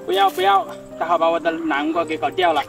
不要不要，他好把我的南瓜给搞掉了。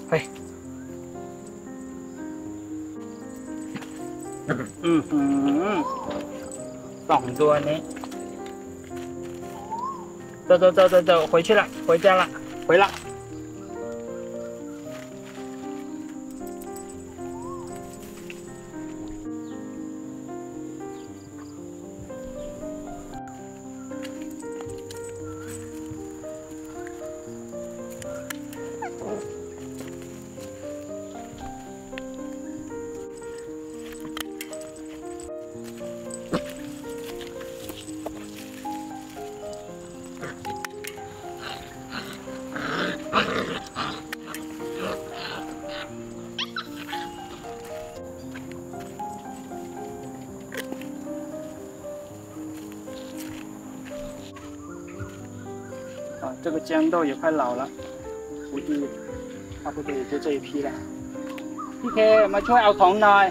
เฮ้ยสองตัวนี้走，回去了，回家了，回了。这个豇豆也快老了，估计差不多也就这一批了。พี่เคมาช่วยเอาของหน่อย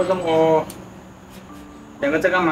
ส้มโอ两个在干嘛？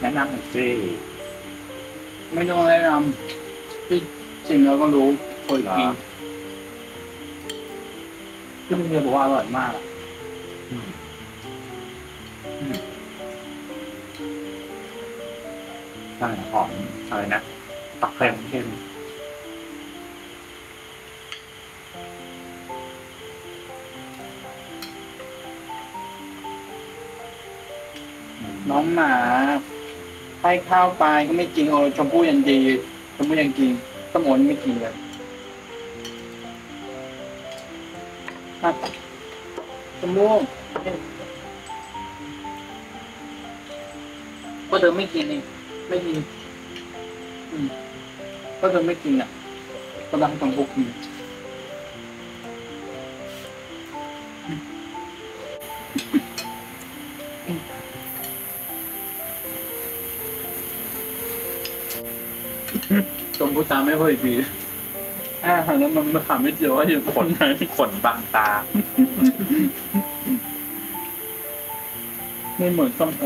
แนะนำหน่อยสิ ไม่ต้องแนะนำที่จริงเราก็รู้คนกินที่มึงเนี่ยบอกว่าอร่อยมาก อืมใช่หอมอะไรนะตักเต็มเข้ม น้องหมาให้ข้าวไปก็ไม่กินโอ้ชมพู่ยังดีชมพู่ยังกินสมนไม่กินเลยอ่ะชมพู่ก็เธอไม่กินนี่ไม่กินก็เธอไม่กินอ่ะก็ต้องชมพู่กินชมพู่ตามไม่ค่อยดีแล้วมันขำไม่เจอว่าอยู่คนไหน ขนบางตา ไม่เหมือนส้มโอ